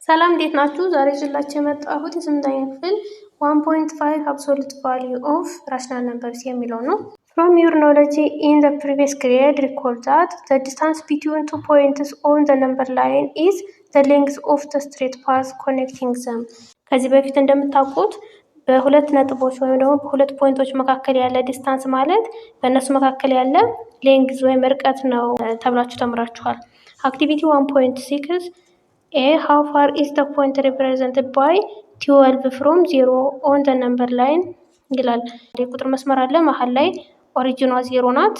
ሰላም እንዴት ናችሁ? ዛሬ ይዤላችሁ የመጣሁት የስምንተኛ ክፍል 1.5 absolute value of rational numbers የሚለው ነው። From your knowledge in the previous grade, recall that the distance between 2 points on the number line is the length of the straight path connecting them. ከዚህ በፊት እንደምታውቁት በሁለት ነጥቦች ወይም ደግሞ በሁለት ፖይንቶች መካከል ያለ ዲስታንስ ማለት በእነሱ መካከል ያለ ሌንግዝ ወይም ርቀት ነው ተብላችሁ ተምራችኋል። አክቲቪቲ 1.6 how far is the point represented by 12 from 0 on the number line ይላል። የቁጥር መስመር አለ መሀል ላይ ኦሪጂኗ 0 ናት።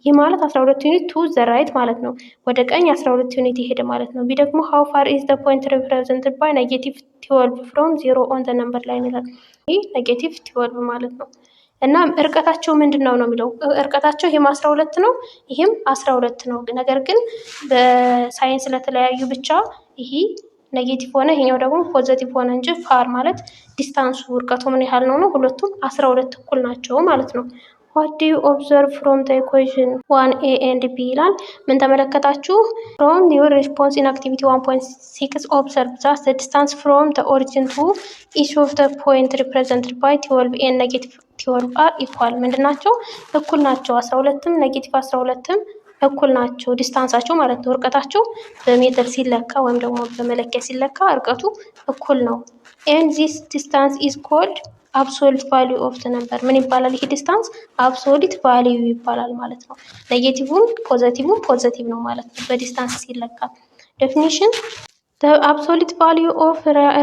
ይህ ማለት 12 ዩኒት to the right ማለት ነው። ወደ ቀኝ 12 ዩኒት ይሄድ ማለት ነው። ቢ ደግሞ how far is the point represented by negative 12 from 0 on the number line ይላል። ይህ ኔጌቲቭ 12 ማለት ነው። እና እርቀታቸው ምንድነው ነው የሚለው እርቀታቸው ይሄም 12 ነው፣ ይሄም 12 ነው። ነገር ግን በሳይንስ ስለተለያዩ ብቻ ይሄ ኔጌቲቭ ሆነ ይሄኛው ደግሞ ፖዚቲቭ ሆነ እንጂ ፋር ማለት ዲስታንሱ እርቀቱ ምን ያህል ነው? ሁለቱም 12 እኩል ናቸው ማለት ነው። What do you observe from the equation 1a and b ይላል። ምን ተመለከታችሁ? From your response in activity 1.6 observe that the distance from the origin to each of the point represented by 12 and negative 12 are equal ምንድናቸው? እኩል ናቸው። 12ም ኔጌቲቭ 12ም እኩል ናቸው ዲስታንሳቸው ማለት ነው። እርቀታቸው በሜትር ሲለካ ወይም ደግሞ በመለኪያ ሲለካ እርቀቱ እኩል ነው። and this distance is called absolute value of the number ምን ይባላል? ይሄ ዲስታንስ absolute value ይባላል ማለት ነው። ኔጌቲቭም ፖዚቲቭም ፖዚቲቭ ነው ማለት ነው በዲስታንስ ሲለካ። definition the absolute value of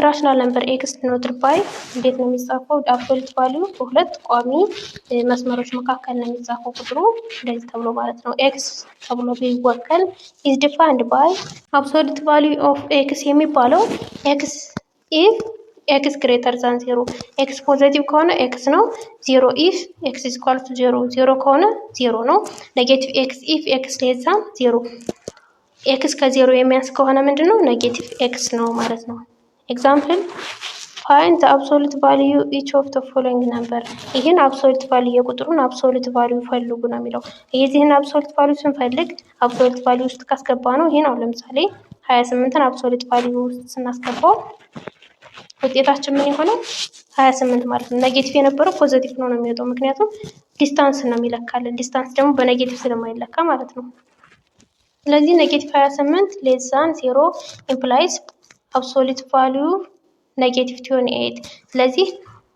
rational number x denoted by እንዴት ነው የሚጻፈው? absolute value በሁለት ቋሚ መስመሮች መካከል ነው የሚጻፈው ቁጥሩ እንደዚህ ተብሎ ማለት ነው። x ተብሎ ቢወከል is defined by absolute value of x የሚባለው x if x greater than 0 x ፖዚቲቭ ከሆነ x ነው። 0 if x is equal to 0 0 ከሆነ 0 ነው። ኔጌቲቭ x if x less than 0 ኤክስ ከዜሮ የሚያንስ ከሆነ ምንድነው? ኔጌቲቭ ኤክስ ነው ማለት ነው። ኤግዛምፕል find the absolute value each of the following number ይሄን absolute value የቁጥሩን absolute value ፈልጉ ነው የሚለው። የዚህን absolute value ስንፈልግ absolute value ውስጥ ካስገባ ነው ይሄን አሁን ለምሳሌ 28ን absolute value ውስጥ ስናስገባው ውጤታችን ምን ይሆናል? 28 ማለት ነው። ኔጌቲቭ የነበረው ፖዚቲቭ ነው የሚወጣው ምክንያቱም ዲስታንስ ነው የሚለካልን። ዲስታንስ ደግሞ በኔጌቲቭ ስለማይለካ ማለት ነው። ስለዚህ ኔጌቲቭ 28 ሌስ ዛን 0 ኢምፕላይስ አብሶሉት ቫልዩ ኔጌቲቭ 28። ስለዚህ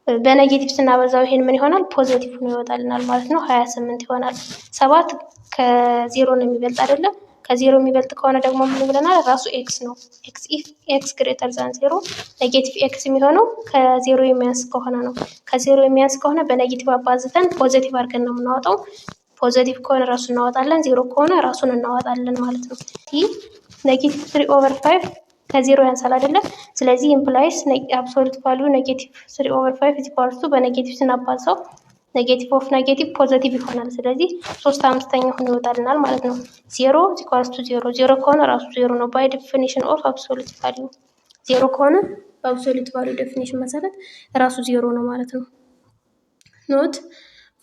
በኔጌቲቭ ስናበዛው ይሄን ምን ይሆናል? ፖዚቲቭ ነው ይወጣልናል ማለት ነው። 28 ይሆናል። 7 ከ0 ነው የሚበልጥ አይደለም። ከ0 የሚበልጥ ከሆነ ደግሞ ምን ብለናል? ራሱ ኤክስ ነው። ኤክስ ኢፍ ኤክስ ግሬተር ዛን 0 ኔጌቲቭ ኤክስ የሚሆነው ከ0 የሚያንስ ከሆነ ነው። ከ0 የሚያንስ ከሆነ በኔጌቲቭ አባዝተን ፖዚቲቭ አድርገን ነው የምናወጣው። ፖዚቲቭ ከሆነ ራሱን እናወጣለን፣ 0 ከሆነ ራሱን እናወጣለን ማለት ነው። ይህ ኔጌቲቭ 3/5 ከ0 ያንሳል አይደለ? ስለዚህ ኢምፕላይስ አብሶሉት ቫልዩ ኔጌቲቭ 3/5 ኢኳልስ ቱ በኔጌቲቭ ስናባዛው ኔጌቲቭ ኦፍ ኔጌቲቭ ፖዚቲቭ ይሆናል። ስለዚህ 3/5 ሆኖ ይወጣልናል ማለት ነው። 0 ኢኳልስ ቱ 0 0 ከሆነ ራሱ 0 ነው። ባይ ዴፊኒሽን ኦፍ አብሶሉት ቫልዩ 0 ከሆነ በአብሶሉት ቫልዩ ዴፊኒሽን መሰረት ራሱ 0 ነው ማለት ነው። ኖት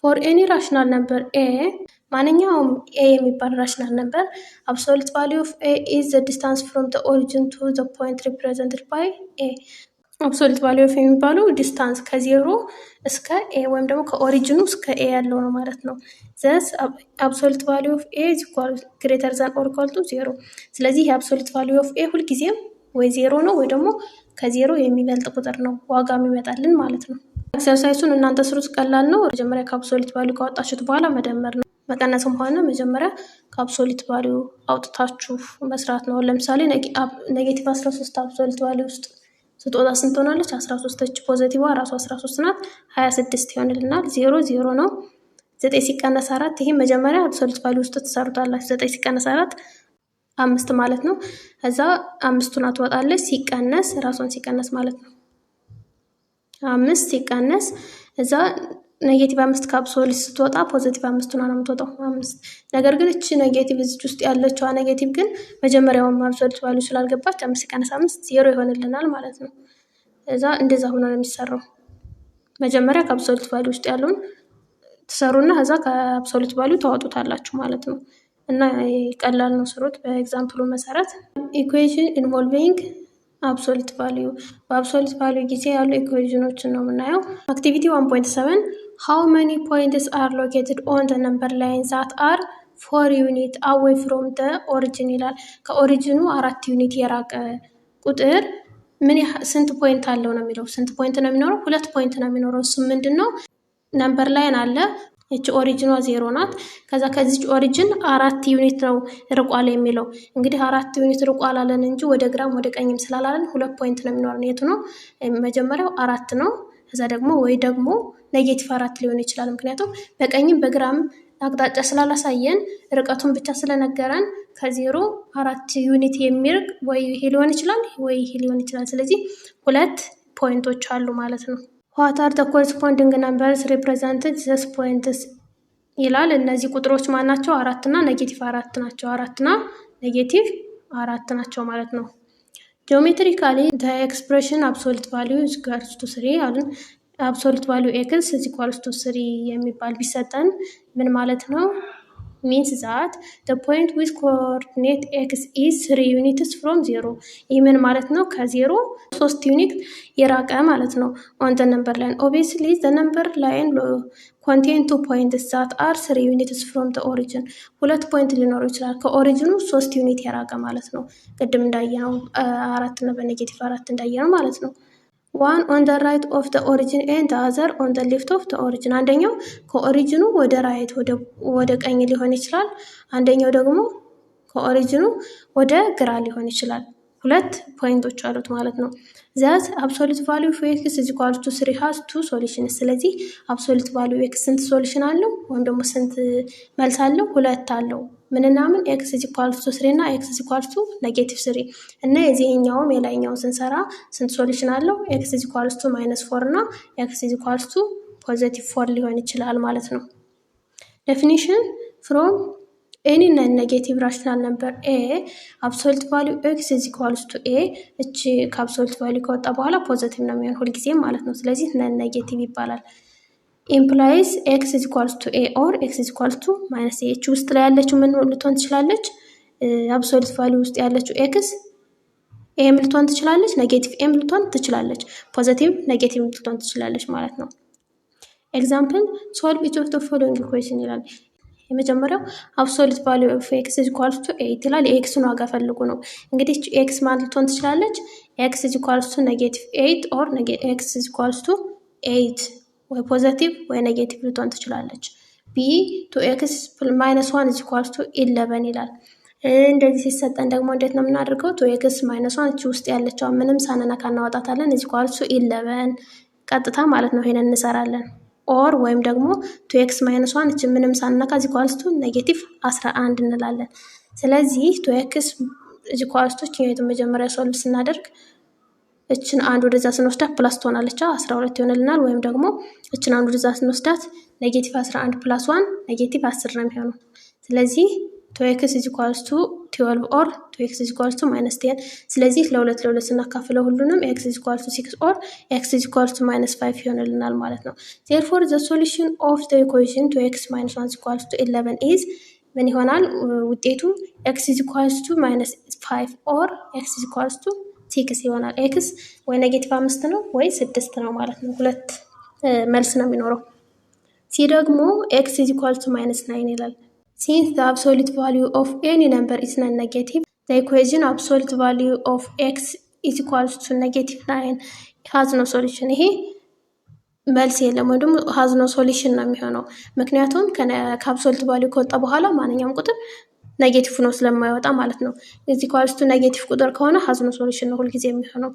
for any rational number a ማንኛውም a የሚባል rational number absolute value of a is the distance from the origin to the point represented by a absolute value of የሚባለው ዲስታንስ ከዜሮ እስከ a ወይም ደግሞ ከኦሪጂኑ እስከ a ያለው ነው ማለት ነው። thus absolute value of a is equal greater than or equal to 0 ስለዚህ absolute value of a ሁልጊዜም ወይ 0 ነው ወይ ደግሞ ከዜሮ የሚበልጥ ቁጥር ነው ዋጋ የሚመጣልን ማለት ነው። ኤክሰርሳይሱን እናንተ ስሩት፣ ቀላል ነው። መጀመሪያ ከአብሶሉት ቫልዩ ካወጣችሁት በኋላ መደመር ነው። መቀነስም ሆነ መጀመሪያ ከአብሶሉት ቫልዩ አውጥታችሁ መስራት ነው። ለምሳሌ ኔጌቲቭ 13 አብሶሉት ቫልዩ ውስጥ ስትወጣ ስንት ሆናለች? 13 እች ፖዚቲቭዋ ራሱ 13 ናት። 26 ይሆንልናል። 0 0 ነው። 9 ሲቀነስ 4 ይሄ መጀመሪያ አብሶሉት ቫልዩ ውስጥ ትሰሩታላችሁ። 9 ሲቀነስ 4 5 ማለት ነው። ከዛ 5ቱን ትወጣለች ሲቀነስ ራሱን ሲቀነስ ማለት ነው። 5 ሲቀነስ እዛ ኔጌቲቭ 5 ከአብሶሉት ስትወጣ ፖዚቲቭ 5 ነው የምትወጣው 5። ነገር ግን እቺ ኔጌቲቭ እዚህ ውስጥ ያለችው ኔጌቲቭ ግን መጀመሪያውን አብሶሉት ቫልዩ ስላልገባች 5 ሲቀነስ 5 0 ይሆንልናል ማለት ነው። እዛ እንደዛ ሆኖ ነው የሚሰራው። መጀመሪያ ከአብሶሉት ቫልዩ ውስጥ ያለውን ትሰሩና ከዛ ከአብሶሉት ቫልዩ ታወጡታላችሁ ማለት ነው። እና ቀላል ነው ስሩት በኤግዛምፕሉ መሰረት። ኢኩዌሽን ኢንቮልቪንግ አብሶሉት ቫልዩ በአብሶሉት ቫልዩ ጊዜ ያሉ ኢኩዌዥኖችን ነው የምናየው። አክቲቪቲ 1.7 how many points are located on the number line that are 4 unit away from the origin ይላል። ከኦሪጂኑ 4 ዩኒት የራቀ ቁጥር ስንት ፖይንት አለው ነው የሚለው። ስንት ፖይንት ነው የሚኖረው? 2 ፖይንት ነው የሚኖረው። እሱ ምንድነው? ነምበር ላይን አለ። እቺ ኦሪጂኗ 0 ናት። ከዛ ከዚህ ኦሪጂን 4 ዩኒት ነው ርቋል የሚለው። እንግዲህ 4 ዩኒት ርቋል አለን እንጂ ወደ ግራም ወደ ቀኝም ስላላለን 2 ፖይንት ነው የሚኖረን። የቱ ነው? መጀመሪያው 4 ነው። ከዛ ደግሞ ወይ ደግሞ ኔጌቲቭ 4 ሊሆን ይችላል። ምክንያቱም በቀኝም በግራም አቅጣጫ ስላላሳየን ርቀቱን ብቻ ስለነገረን ከዜሮ 4 ዩኒት የሚርቅ ወይ ይሄ ሊሆን ይችላል ወይ ይሄ ሊሆን ይችላል። ስለዚህ 2 ፖይንቶች አሉ ማለት ነው። what are the corresponding numbers represented these points ይላል። እነዚህ ቁጥሮች ማን ናቸው? 4 እና ኔጌቲቭ 4 ናቸው። 4 እና ኔጌቲቭ 4 ናቸው ማለት ነው። geometrically the expression absolute value is equal to 3 አሉን። absolute value x is equal to 3 የሚባል ቢሰጠን ምን ማለት ነው? means that the point with coordinate x is 3 units from 0 ይህ ምን ማለት ነው? ከዜሮ 3 ዩኒት የራቀ ማለት ነው። on the number line obviously the number line contain 2 points that are 3 units from the origin 2 ፖይንት ሊኖረው ይችላል ከኦሪጂኑ 3 ዩኒት የራቀ ማለት ነው። ቅድም እንዳየነው 4 እና በኔጌቲቭ 4 እንዳየነው ማለት ነው። one on the right of the origin and the other on the left of the origin አንደኛው ከኦሪጂኑ ወደ ራይት ወደ ቀኝ ሊሆን ይችላል። አንደኛው ደግሞ ከኦሪጂኑ ወደ ግራ ሊሆን ይችላል። 2 ፖይንቶች አሉት ማለት ነው። that absolute value of x is equal to 3 has 2 solutions ስለዚህ absolute value x ስንት ሶሉሽን አለው ወይም ደግሞ ስንት መልስ አለው? 2 አለው። ምንና ምን? x is equal to 3 እና x is equal to -3 እና የዚህኛውም የላይኛው ስንሰራ ስንት ሶሉሽን አለው? x is equal to -4 እና x is equal to +4 ሊሆን ይችላል ማለት ነው። definition from any non-negative rational number a absolute value x is equal to a እቺ ከአብሶሉት ቫልዩ ከወጣ በኋላ ፖዚቲቭ ነው የሚሆን ሁልጊዜም ማለት ነው። ስለዚህ non-negative ይባላል። implies x is equal to a or x is equal to -a እቺ ውስጥ ላይ ያለችው ምን ልትሆን ትችላለች? አብሶሉት ቫልዩ ውስጥ ያለችው x ኤም ልትሆን ትችላለች፣ ኔጌቲቭ ኤም ልትሆን ትችላለች፣ ፖዚቲቭ ኔጌቲቭ ልትሆን ትችላለች ማለት ነው። ኤግዛምፕል solve each of the following equation ይላል። የመጀመሪያው absolute value of x is equal to 8 ይላል። የኤክስን ዋጋ ፈልጉ ነው። እንግዲህ ኤክስ ማን ልትሆን ትችላለች? x is equal to -8 or x is equal to 8 ወይ ፖዚቲቭ ወይ ኔጌቲቭ ልትሆን ትችላለች። b 2x -1 is equal to 11 ይላል። እንደዚህ ሲሰጠን ደግሞ እንዴት ነው የምናደርገው? 2x -1 እቺ ውስጥ ያለችው ምንም ሳንነካ እናወጣታለን። is equal to 11 ቀጥታ ማለት ነው። ይሄንን እንሰራለን። ኦር ወይም ደግሞ 2x -1 እቺ ምንም ሳንነካ is equal to -11 እንላለን። ስለዚህ 2x is equal to እቺን መጀመሪያ ሶልቭ ስናደርግ እቺን አንድ ወደዛ ስንወስዳት ፕላስ ትሆናለች 12 ይሆንልናል። ወይም ደግሞ እቺን አንድ ወደዛ ስንወስዳት -11 + 1 -10 ነው የሚሆነው። ስለዚህ 2x is equal to 12 or 2x is equal to -10 ስለዚህ ለሁለት ስናካፍለው ሁሉንም x is equal to 6 or x is equal to -5 ይሆንልናል ማለት ነው። therefore the solution of the equation 2x - 1 is equal to 11 is ምን ይሆናል ውጤቱ? x is equal to -5 or x is equal to 6 ይሆናል። x ወይ -5 ነው ወይ 6 ነው ማለት ነው። ሁለት መልስ ነው የሚኖረው። ሲ ደግሞ x is equal to -9 ይላል። Since the absolute value of any number is non-negative, the equation absolute value of x is equal to -9 has no solution። ይሄ መልስ የለም ወይ ደግሞ has no solution ነው የሚሆነው። ምክንያቱም ከአብሶሉት ቫልዩ ከወጣ በኋላ ማንኛውም ቁጥር ኔጌቲቭ ነው ስለማይወጣ ማለት ነው። is equal to ኔጌቲቭ ቁጥር ከሆነ has no solution ነው ሁልጊዜ የሚሆነው።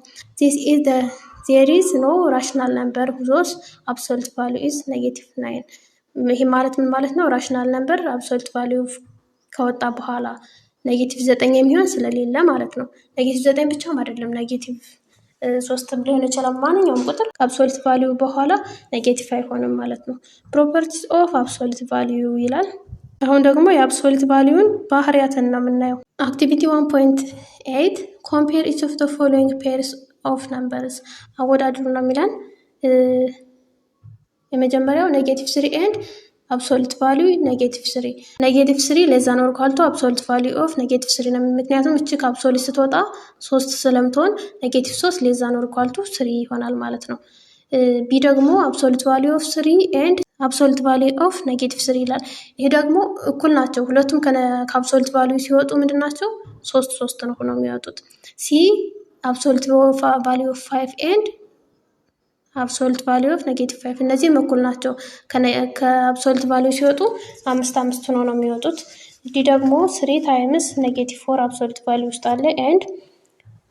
there is no rational number whose absolute value is -9 ይሄ ማለት ምን ማለት ነው? ራሽናል ነምበር አብሶሉት ቫልዩ ከወጣ በኋላ -9 የሚሆን ስለሌለ ማለት ነው። -9 ብቻም አይደለም -3 ሊሆን ይችላል። ማንኛውም ቁጥር ከአብሶሉት ቫልዩ በኋላ ኔጌቲቭ አይሆንም ማለት ነው። ፕሮፐርቲስ ኦፍ አብሶሉት ቫልዩ ይላል። አሁን ደግሞ የአብሶሉት ቫልዩን ባህሪያትን ነው የምናየው። አክቲቪቲ 1.8 compare each of the following pairs of numbers አወዳድሩ ነው የሚለን። የመጀመሪያው -3 and አብሶሉት ቫሊዩ -3 -3 ለዛ ነው ካልቶ አብሶሉት ቫሊዩ ኦፍ -3 ነው። ምክንያቱም እቺ ከአብሶሉት ስትወጣ 3 ስለምትሆን -3 ለዛ ነው ካልቶ 3 ይሆናል ማለት ነው። ቢ ደግሞ አብሶሉት ቫሊዩ ኦፍ 3 ኤንድ አብሶሉት ቫሊዩ ኦፍ -3 ይላል። ይሄ ደግሞ እኩል ናቸው። ሁለቱም ከአብሶሉት ቫሊዩ ሲወጡ ምንድን ናቸው? 3 ነው ሆነው የሚወጡት። ሲ አብሶሉት ቫሊዩ ኦፍ 5 ኤንድ አብሶሉት ቫሊዩ ኦፍ -5 እነዚህም እኩል ናቸው። ከአብሶሉት ቫሊዩ ሲወጡ 5 ሆነው ነው የሚወጡት። ዲ ደግሞ 3 ታይምስ -4 አብሶሉት ቫሊዩ ውስጥ አለ ኤንድ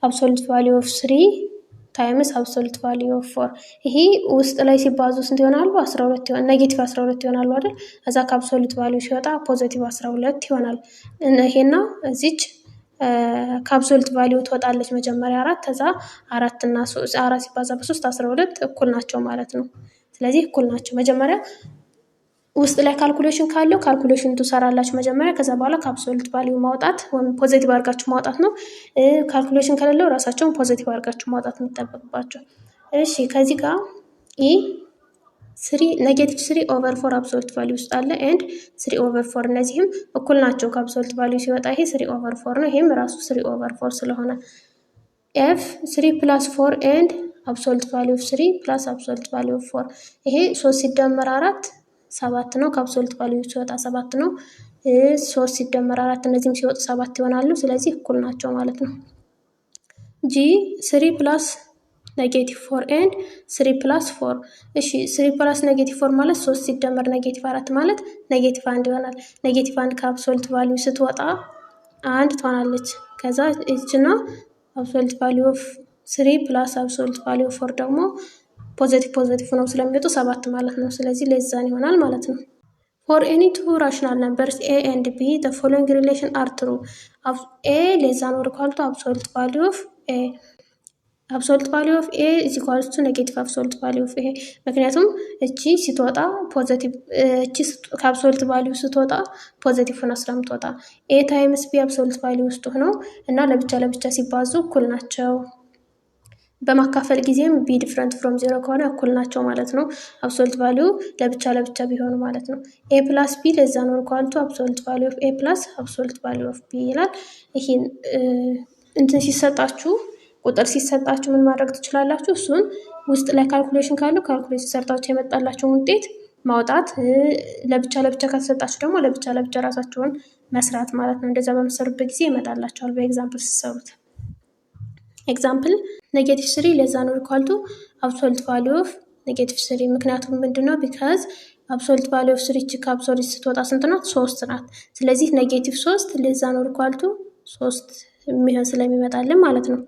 አብሶሉት ቫሊዩ ኦፍ 3 ታይምስ አብሶሉት ቫሊዩ ኦፍ 4 ይሄ ውስጥ ላይ ሲባዙ ስንት ይሆናሉ? 12 ይሆናል። -12 ይሆናሉ አይደል? እዛ ከአብሶሉት ቫሊዩ ሲወጣ +12 ይሆናል። ይሄና እዚች ከአብሶሉት ቫሊዩ ትወጣለች መጀመሪያ 4 ከዛ 4 እና 4 ሲባዛ በ3 12 እኩል ናቸው ማለት ነው። ስለዚህ እኩል ናቸው። መጀመሪያ ውስጥ ላይ ካልኩሌሽን ካለው ካልኩሌሽን ትሰራላችሁ መጀመሪያ፣ ከዛ በኋላ ከአብሶሉት ቫሊዩ ማውጣት ወይም ፖዚቲቭ አድርጋችሁ ማውጣት ነው። ካልኩሌሽን ከሌለው ራሳቸውን ፖዚቲቭ አድርጋችሁ ማውጣት የሚጠበቅባቸው። እሺ ከዚህ ጋር -3/4 አብሶሉት ቫሊዩ ውስጥ አለ ኤንድ 3/4 እነዚህም እኩል ናቸው። ከአብሶሉት ቫሊዩ ሲወጣ ይሄ 3/4 ነው። ይሄም ራሱ 3/4 ስለሆነ ኤፍ 3 + 4 ኤንድ አብሶሉት ቫሊዩ ኦፍ 3 ፕላስ አብሶሉት ቫሊዩ ኦፍ 4 ይሄ 3 ሲደመር 4 7 ነው። ከአብሶሉት ቫሊዩ ሲወጣ 7 ነው። 3 ሲደመር 4 እነዚህም ሲወጡ 7 ይሆናሉ። ስለዚህ እኩል ናቸው ማለት ነው። ጂ 3 + -4 ኤንድ 3 + 4 እሺ 3 + -4 ማለት 3 ሲደመር -4 ማለት -1 ይሆናል። -1 ከአብሶሉት ቫሊዩ ስትወጣ 1 ትሆናለች። ከዛ እቺና አብሶሉት ቫሊዩ ኦፍ 3 ፕላስ አብሶሉት ቫሊዩ ኦፍ 4 ደግሞ ፖዚቲቭ ነው ስለሚወጡ 7 ማለት ነው። ስለዚህ ለዛን ይሆናል ማለት ነው። For any two rational numbers a and b, the following relation are true. a less than or equal to absolute value of a. Absolute value of a is equal to negative absolute value of a. ምክንያቱም እቺ ስትወጣ ፖዚቲቭ እቺ ከአብሶሉት ቫልዩ ስትወጣ ፖዚቲቭ ሆና ስለምትወጣ a ታይምስ b አብሶሉት ቫልዩ ውስጥ ሆነው እና ለብቻ ሲባዙ እኩል ናቸው። በማካፈል ጊዜም b ዲፍረንት ፍሮም 0 ከሆነ እኩል ናቸው ማለት ነው። አብሶሉት ቫልዩ ለብቻ ቢሆኑ ማለት ነው። a + b ለዛ ነው ኢኳል ቱ አብሶሉት ቫልዩ ኦፍ a + አብሶሉት ቫልዩ ኦፍ b ይላል። ይሄን እንትን ሲሰጣችሁ ቁጥር ሲሰጣችሁ ምን ማድረግ ትችላላችሁ? እሱን ውስጥ ላይ ካልኩሌሽን ካለው ካልኩሌሽን ሰርታችሁ የመጣላችሁን ውጤት ማውጣት፣ ለብቻ ከተሰጣችሁ ደግሞ ለብቻ ራሳችሁን መስራት ማለት ነው። እንደዛ በመሰሩበት ጊዜ ይመጣላችኋል በኤግዛምፕል ሲሰሩት። ኤግዛምፕል -3 ለዛ ነው ኢኳል ቱ አብሶሉት ቫልዩ ኦፍ -3 ምክንያቱም ምንድነው? ቢካዝ አብሶሉት ቫልዩ ኦፍ 3 ከአብሶሉት ስትወጣ ስንት ናት? 3 ናት። ስለዚህ -3 ለዛ ነው ኢኳል ቱ 3 የሚሆን ስለሚመጣልን ማለት ነው።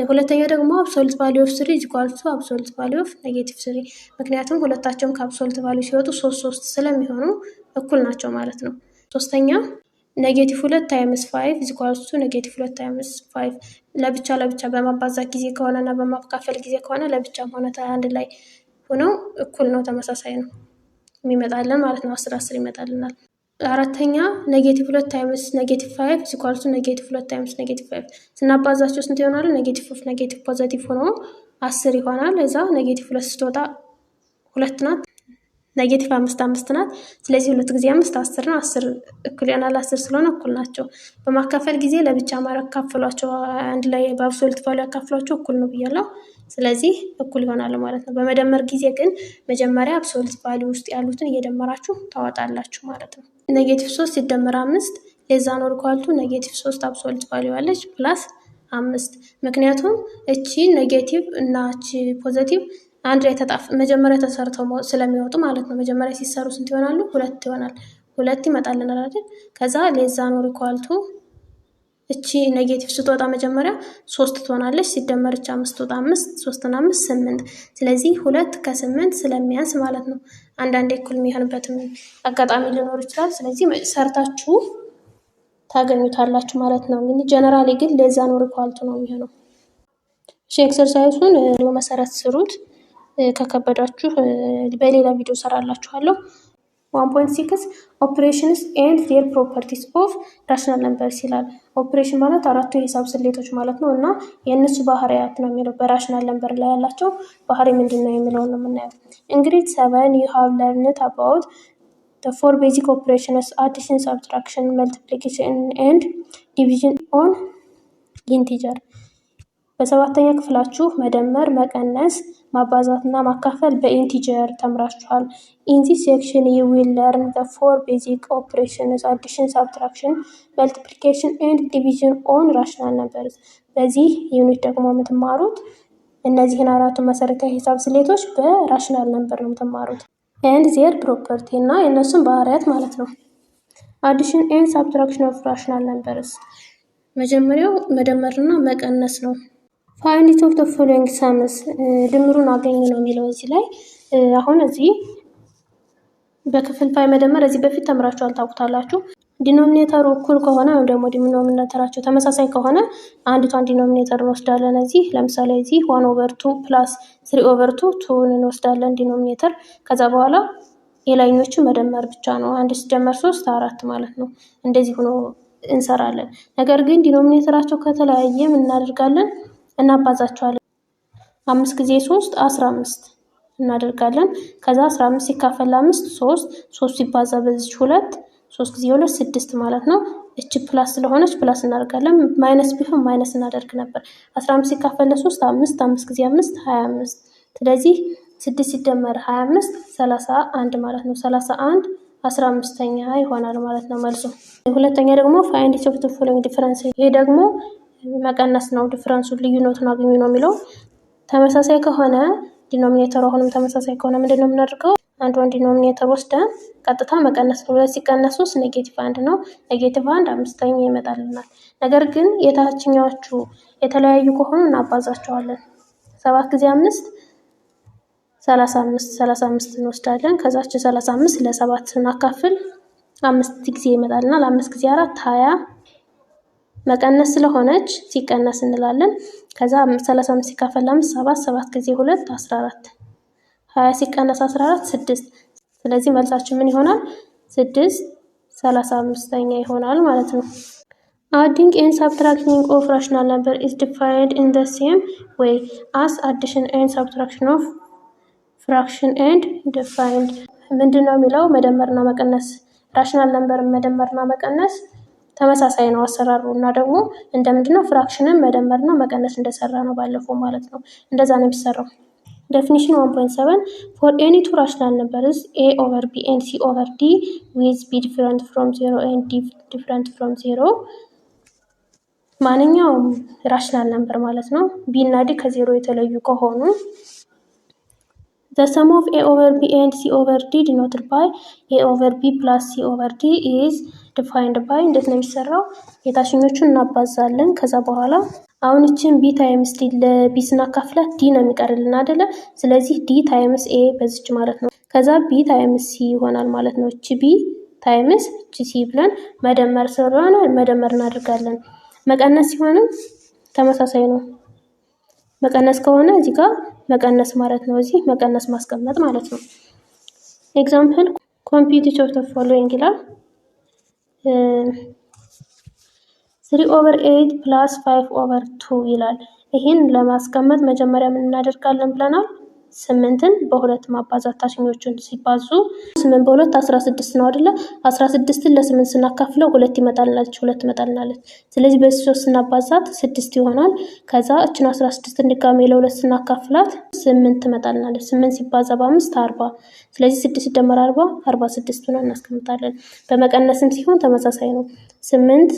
ሁለተኛው ደግሞ አብሶሉት ቫልዩ ኦፍ 3 ኢኳል ቱ አብሶሉት ቫልዩ ኦፍ -3 ምክንያቱም ሁለታቸውም ከአብሶሉት ቫልዩ ሲወጡ 3 ስለሚሆኑ እኩል ናቸው ማለት ነው። ሶስተኛ -2 ታይምስ 5 ኢኳል ቱ -2 ታይምስ 5 ለብቻ በማባዛት ጊዜ ከሆነና በማካፈል ጊዜ ከሆነ ለብቻም ሆነ አንድ ላይ ሆነው እኩል ነው፣ ተመሳሳይ ነው የሚመጣልን ማለት ነው። 10 ይመጣልናል። አራተኛ -2 ታይምስ -5 ኢኳል ቱ -2 ታይምስ -5 ስናባዛቸው ስንት ይሆናሉ? ኔጌቲቭ ፖዚቲቭ ሆኖ 10 ይሆናል። እዛ -2 ስትወጣ 2 ናት፣ -5 ናት። ስለዚህ 2 ጊዜ 5 10 ነው። 10 እኩል ይሆናል 10 ስለሆነ እኩል ናቸው። በማካፈል ጊዜ ለብቻ ካፈሏቸው አንድ ላይ በአብሶሉት ቫልዩ ያካፍሏቸው እኩል ነው ብያለሁ። ስለዚህ እኩል ይሆናሉ ማለት ነው። በመደመር ጊዜ ግን መጀመሪያ አብሶሉት ቫልዩ ውስጥ ያሉትን እየደመራችሁ ታወጣላችሁ ማለት ነው። -3 ሲደመር 5 ለዛ ነው ኢኳል ቱ -3 አብሶሉት ቫልዩ አለች ፕላስ 5 ምክንያቱም እቺ ኔጌቲቭ እና እቺ ፖዚቲቭ አንድ ላይ መጀመሪያ ተሰርተው ስለሚወጡ ማለት ነው። መጀመሪያ ሲሰሩ ስንት ይሆናሉ? 2 ይሆናል። 2 ይመጣልናል አይደል? ከዛ ለዛ ነው ኢኳል ቱ እቺ ኔጌቲቭ ስትወጣ መጀመሪያ 3 ትሆናለች። ሲደመር እቺ 5 ትወጣ 5 3 እና 5 8 ስለዚህ 2 ከ8 ስለሚያንስ ማለት ነው። አንዳንዴ እኩል የሚሆንበትም አጋጣሚ ሊኖር ይችላል። ስለዚህ ሰርታችሁ ታገኙታላችሁ ማለት ነው። እንግዲህ ጀነራሊ ግን ለዛ ነው ኢኳል ቱ ነው የሚሆነው። እሺ ኤክሰርሳይዙን መሰረት ስሩት። ከከበዳችሁ በሌላ ቪዲዮ ሰራላችኋለሁ። 1.6 ኦፕሬሽንስ ኤንድ ዜር ፕሮፐርቲስ ኦፍ ራሽናል ነምበርስ ይላል። ኦፕሬሽን ማለት አራቱ የሂሳብ ስሌቶች ማለት ነው እና የእነሱ ባህሪያት ነው የሚለው። በራሽናል ነምበር ላይ ያላቸው ባህሪ ምንድን ነው የሚለውን ነው የምናየው። እንግዲህ 7 you have learned about the four basic operations addition, subtraction, multiplication and division on integer። በሰባተኛ ክፍላችሁ መደመር፣ መቀነስ፣ ማባዛትና ማካፈል በኢንቲጀር ተምራችኋል። In this section you will learn the four basic operations addition, subtraction, multiplication and division on rational numbers። በዚህ ዩኒት ደግሞ የምትማሩት እነዚህን አራቱ መሰረታዊ ሂሳብ ስሌቶች በራሽናል ነምበር ነው የምትማሩት። and their property እና የእነሱን ባህሪያት ማለት ነው። addition and subtraction of rational numbers መጀመሪያው መደመርና መቀነስ ነው። find it of the following sums ድምሩን አገኙ ነው የሚለው እዚህ ላይ። አሁን እዚህ በክፍልፋይ መደመር እዚህ በፊት ተምራችኋል ታውቁታላችሁ። ዲኖሚኔተሩ እኩል ከሆነ ወይም ደግሞ ዲኖሚኔተራቸው ተመሳሳይ ከሆነ አንዲቷን ዲኖሚኔተር እንወስዳለን። እዚህ ለምሳሌ እዚህ 1/2 ፕላስ 3/2 2ን እንወስዳለን ዲኖሚኔተር። ከዛ በኋላ የላይኞቹን መደመር ብቻ ነው። 1 ሲደመር 3 4 ማለት ነው። እንደዚህ ሆኖ እንሰራለን። ነገር ግን ዲኖሚኔተራቸው ከተለያየ ምን እናደርጋለን? እናባዛቸዋለን። 5 ጊዜ 3 15 እናደርጋለን። ከዛ 15 ሲካፈል 5 3 ሲባዛ በዚህ 2 3 ጊዜ 2 6 ማለት ነው። እቺ ፕላስ ስለሆነች ፕላስ እናደርጋለን። ማይነስ ቢሆን ማይነስ እናደርግ ነበር። 15 ሲካፈል 3 5 ጊዜ 5 25። ስለዚህ 6 ሲደመር 25 31 ማለት ነው። 31 15ኛ ይሆናል ማለት ነው መልሱ። ሁለተኛ ደግሞ find each of the following difference። ይሄ ደግሞ መቀነስ ነው። ዲፈረንሱን ልዩነቱን አግኙ ነው የሚለው። ተመሳሳይ ከሆነ ዲኖሚኔተሩ አሁንም ተመሳሳይ ከሆነ ምንድነው የምናደርገው? አንዱን ዲኖሚኔተር ወስደን ቀጥታ መቀነስ ነው። 2 ሲቀነስ 3 -1 ነው። -1 5ኛ ይመጣልናል። ነገር ግን የታችኛዎቹ የተለያዩ ከሆኑ እናባዛቸዋለን። 7 ጊዜ 5 35 እንወስዳለን። ከዛች 35 ለ7 ስናካፍል 5 ጊዜ ይመጣልናል። 5 ጊዜ 4 20 መቀነስ ስለሆነች ሲቀነስ እንላለን። ከዛ 35 ሲካፈል 5 7 ጊዜ 2 14 20 ሲቀነስ 14 6። ስለዚህ መልሳችን ምን ይሆናል? 6 35ኛ ይሆናል ማለት ነው። adding and subtracting of rational number is defined in the same way as addition and subtraction of fraction and defined። ምንድነው የሚለው? መደመርና መቀነስ ራሽናል ነምበር መደመርና መቀነስ ተመሳሳይ ነው አሰራሩ እና ደግሞ እንደምንድነው ፍራክሽንን መደመርና መቀነስ እንደሰራ ነው ባለፈው ማለት ነው። እንደዛ ነው የሚሰራው። definition 1.7 for any two rational numbers a over b and c over d with b different from 0 and d different from 0 ማንኛውም ራሽናል ነምበር ማለት ነው b እና d ከዜሮ የተለዩ ከሆኑ the sum of a over b and c over d denoted by a over b plus c over d is defined by እንዴት ነው የሚሰራው? የታችኞቹን እናባዛለን። ከዛ በኋላ አሁን እቺን b ታይምስ d ለb ስናካፍላት d ነው የሚቀርልን አይደለ? ስለዚህ d ታይምስ a በዚች ማለት ነው። ከዛ b ታይምስ c ይሆናል ማለት ነው። እቺ b ታይምስ እቺ c ብለን መደመር ስለሆነ መደመር እናደርጋለን። መቀነስ ሲሆንም ተመሳሳይ ነው። መቀነስ ከሆነ እዚህ ጋር መቀነስ ማለት ነው። እዚህ መቀነስ ማስቀመጥ ማለት ነው። ኤግዛምፕል compute each of the following ይላል 3/8 plus 5/2 ይላል። ይሄን ለማስቀመጥ መጀመሪያ ምን እናደርጋለን ብለናል? 8ን በ2 ማባዛት ታችኞቹን ሲባዙ 8 በ2 16 ነው አይደለ? 16ን ለ8 ስናካፍለው 2 ይመጣልናለች። ስለዚህ በዚህ 3 ስናባዛት 6 ይሆናል። ከዛ እችን 16ን ድጋሜ ለ2 ስናካፍላት 8 ትመጣልናለች። 8 ሲባዛ በ5 40። ስለዚህ 6 ሲደመር 40 46 ብለን እናስቀምጣለን። በመቀነስም ሲሆን ተመሳሳይ ነው። 8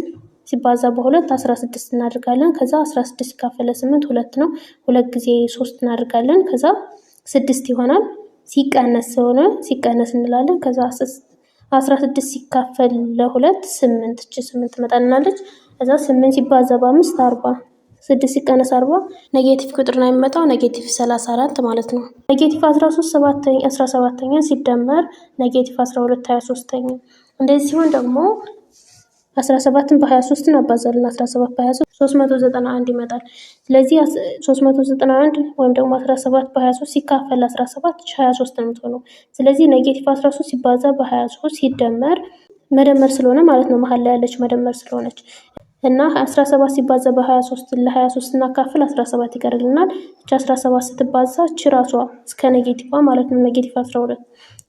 ሲባዛ በ2 16 እናደርጋለን። ከዛ 16 ሲካፈል ለ8 2 ነው። 2 ጊዜ 3 እናደርጋለን። ከዛ 6 ይሆናል። ሲቀነስ እንላለን። ከዛ 16 ሲካፈል ለ2 8 እቺ 8 ትመጣልናለች። ከዛ 8 ሲባዛ በ5 40 6 ሲቀነስ 40 ኔጌቲቭ ቁጥር ነው የሚመጣው። ኔጌቲቭ 34 ማለት ነው። ኔጌቲቭ 13 17ኛ ሲደመር ኔጌቲቭ 12 23ኛ እንደዚህ ሲሆን ደግሞ 17ን በ23 እናባዛለን። 17 በ23 391 ይመጣል። ስለዚህ 391 ወይም ደግሞ 17 በ23 ሲካፈል 17 23 ነው የምትሆነው። ስለዚህ ኔጌቲቭ 13 ሲባዛ በ23 ሲደመር መደመር ስለሆነ ማለት ነው መሀል ላይ ያለች መደመር ስለሆነች እና 17 ሲባዛ በ23 ለ23 እናካፍል 17 ይቀርልናል። እቺ 17 ስትባዛ እቺ ራሷ እስከ ኔጌቲቭ ማለት ነው ኔጌቲቭ 12።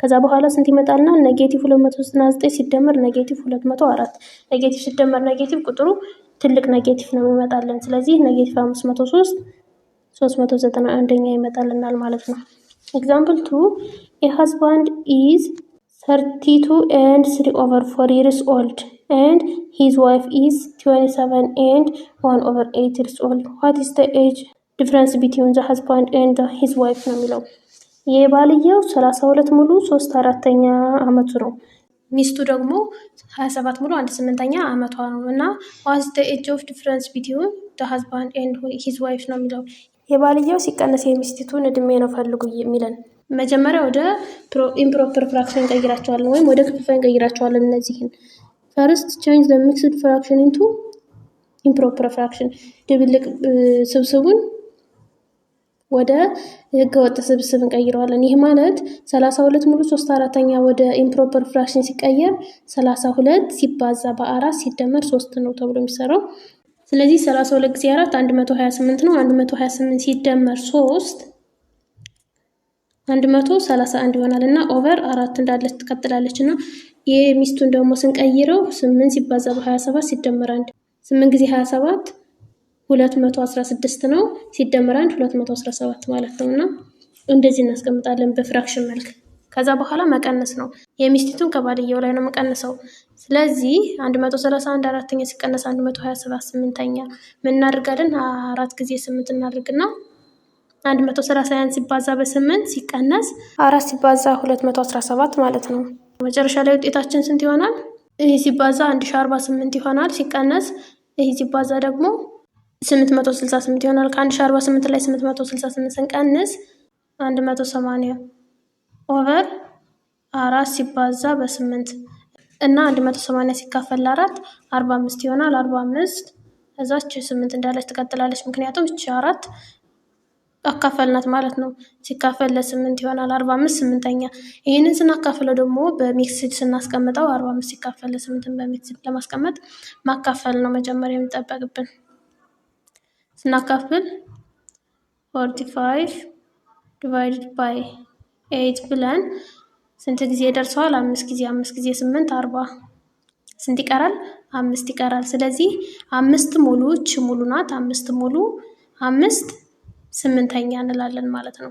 ከዛ በኋላ ስንት ይመጣልናል? ኔጌቲቭ 299 ሲደመር ኔጌቲቭ 204። ኔጌቲቭ ሲደመር ኔጌቲቭ ቁጥሩ ትልቅ ኔጌቲቭ ነው የሚመጣልን። ስለዚህ ኔጌቲቭ 503 391ኛ ይመጣልናል ማለት ነው። ኤግዛምፕል 2 a husband is 32 and 3/4 years old and his wife is 27 and 1/8 years old. What is the age difference between the husband and his wife ነው የሚለው። የባልየው 32 ሙሉ 3/4ኛ አመቱ ነው። ሚስቱ ደግሞ 27 ሙሉ 1/8ኛ አመቷ ነው እና what is the age of difference between the husband and his wife ነው የሚለው። የባልየው ሲቀነስ የሚስቲቱን እድሜ ነው ፈልጉ የሚለን። መጀመሪያ ወደ ኢምፕሮፐር ፍራክሽን እንቀይራቸዋለን ወይም ወደ ክፍልፋይ እንቀይራቸዋለን። እነዚህን ፈርስት ቼንጅ ዘ ሚክስድ ፍራክሽን ኢንቱ ኢምፕሮፐር ፍራክሽን፣ ድብልቅ ስብስቡን ወደ ህገወጥ ስብስብ እንቀይረዋለን። ይህ ማለት 32 ሙሉ 3/4ኛ ወደ ኢምፕሮፐር ፍራክሽን ሲቀየር 32 ሲባዛ በ4 ሲደመር 3 ነው ተብሎ የሚሰራው። ስለዚህ 32 ጊዜ 4 128 ነው። 128 ሲደመር 3 131 ይሆናል እና ኦቨር 4 እንዳለች ትቀጥላለች እና የሚስቱን ደግሞ ስንቀይረው 8 ሲባዛ በ27 ሲደመር 1 8 ጊዜ 27 216 ነው ሲደመር 1 217 ማለት ነው እና እንደዚህ እናስቀምጣለን በፍራክሽን መልክ። ከዛ በኋላ መቀነስ ነው። የሚስቲቱን ከባልየው ላይ ነው መቀነሰው። ስለዚህ 131 4ኛ ሲቀነስ 127 8ኛ ምን እናደርጋለን? 4 ጊዜ 8 እናደርግና 131 ሲባዛ በ8 ሲቀነስ 4 ሲባዛ 217 ማለት ነው። መጨረሻ ላይ ውጤታችን ስንት ይሆናል? ይህ ሲባዛ 1048 ይሆናል። ሲቀነስ ይህ ሲባዛ ደግሞ 868 ይሆናል። ከ1048 ላይ 868 ስንቀንስ 180 ኦቨር 4 ሲባዛ በ8 እና 180 ሲካፈል ለ4 45 ይሆናል። 45 እዛች 8 እንዳለች ትቀጥላለች። ምክንያቱም እቺ 4 አካፈልናት ማለት ነው። ሲካፈል ለ8 ይሆናል 45 8ኛ። ይህንን ስናካፍለው ደግሞ በሚክስድ ስናስቀምጠው 45 ሲካፈል ለ8 በሚክስድ ለማስቀመጥ ማካፈል ነው መጀመሪያ የሚጠበቅብን። ስናካፍል 45 divided by 8 ብለን ስንት ጊዜ ደርሰዋል? 5 ጊዜ 5 ጊዜ 8 40 ስንት ይቀራል? 5 ይቀራል። ስለዚህ 5 ሙሉ እቺ ሙሉ ናት። 5 ሙሉ 5 8ኛ እንላለን ማለት ነው።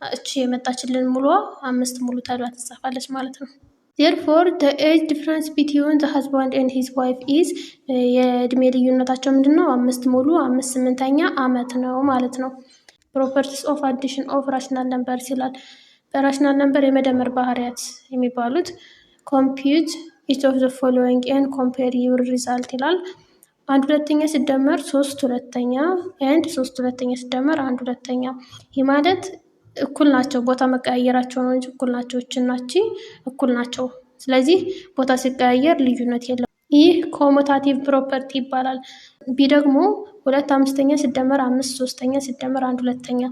እቺ የመጣችልን ሙሉ 5 ሙሉ ተብላ ትጻፋለች ማለት ነው። therefore the age difference between the husband and his wife is የእድሜ ልዩነታቸው ምንድነው? 5 ሙሉ 5 8ኛ አመት ነው ማለት ነው። properties of addition of rational numbers ይላል። በራሽናል ነምበር የመደመር ባህሪያት የሚባሉት compute each of the following and compare your result ይላል። 1/2ኛ ሲደመር 3/2ኛ and 3/2ኛ ሲደመር 1/2ኛ። ይህ ማለት እኩል ናቸው፣ ቦታ መቀያየራቸው ነው እንጂ እኩል ናቸው። እቺ እኩል ናቸው። ስለዚህ ቦታ ሲቀያየር ልዩነት የለም። ይህ ኮሙታቲቭ ፕሮፐርቲ ይባላል። ቢ ደግሞ 2/5ኛ ሲደመር 5/3ኛ ሲደመር 1/2ኛ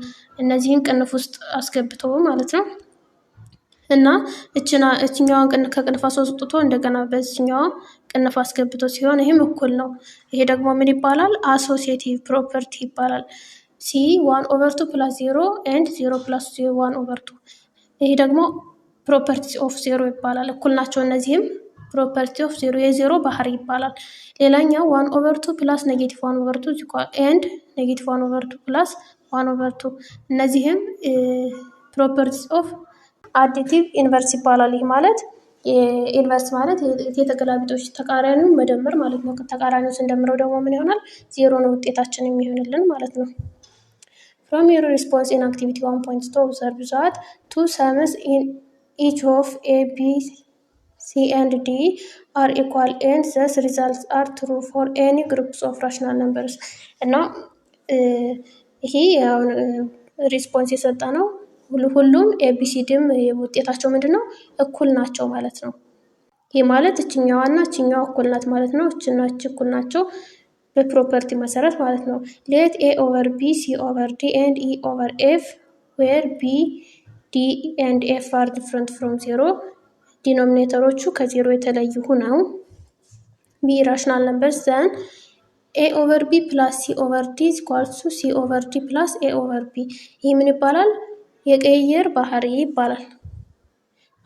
እነዚህን ቅንፍ ውስጥ አስገብቶ ማለት ነው እና እችኛዋን ከቅንፍ አስወጥቶ እንደገና በዚህኛዋ ቅንፍ አስገብቶ ሲሆን ይህም እኩል ነው። ይሄ ደግሞ ምን ይባላል? አሶሲዬቲቭ ፕሮፐርቲ ይባላል። ሲ 1/2 + 0 and 0 + 1/2 ይሄ ደግሞ ፕሮፐርቲ ኦፍ 0 ይባላል። እኩል ናቸው። እነዚህም ፕሮፐርቲ ኦፍ 0 የዜሮ ባህሪ ይባላል። ሌላኛው 1/2 + -1/2 and -1/2 + 1/2 እነዚህም ፕሮፐርቲስ ኦፍ አዲቲቭ ኢንቨርስ ይባላል። ይህ ማለት ኢንቨርስ ማለት የተገላቢጦች ተቃራኒው መደመር ማለት ነው። ተቃራኒው ስንደምረው ደግሞ ምን ይሆናል? 0 ነው ውጤታችን የሚሆንልን ማለት ነው። From your response in activity 1.2 observe that two sums in each of A, B, C and D are equal and thus results are true for any groups of rational numbers እና ይሄ ሪስፖንስ የሰጠ ነው። ሁሉም ኤቢሲዲም ውጤታቸው ምንድነው? እኩል ናቸው ማለት ነው። ይህ ማለት እችኛዋና እችኛዋ እኩል ናት ማለት ነው። እችና እች እኩል ናቸው በፕሮፐርቲ መሰረት ማለት ነው። ሌት ኤ ኦቨር ቢ ሲ ኦቨር ዲ ኤንድ ኢ ኦቨር ኤፍ ዌር ቢ ዲ ኤንድ ኤፍ አር ዲፍረንት ፍሮም 0 ዲኖሚኔተሮቹ ከ0 የተለዩ ሆነው ቢ ራሽናል ነምበርስ ዘን ኤ ኦቨር ቢ ፕላስ ሲ ኦቨር ዲ ኢኳልስ ቱ ሲ ኦቨር ዲ ፕላስ ኤ ኦቨር ቢ። ይህ ምን ይባላል? የቅይር ባህሪ ይባላል።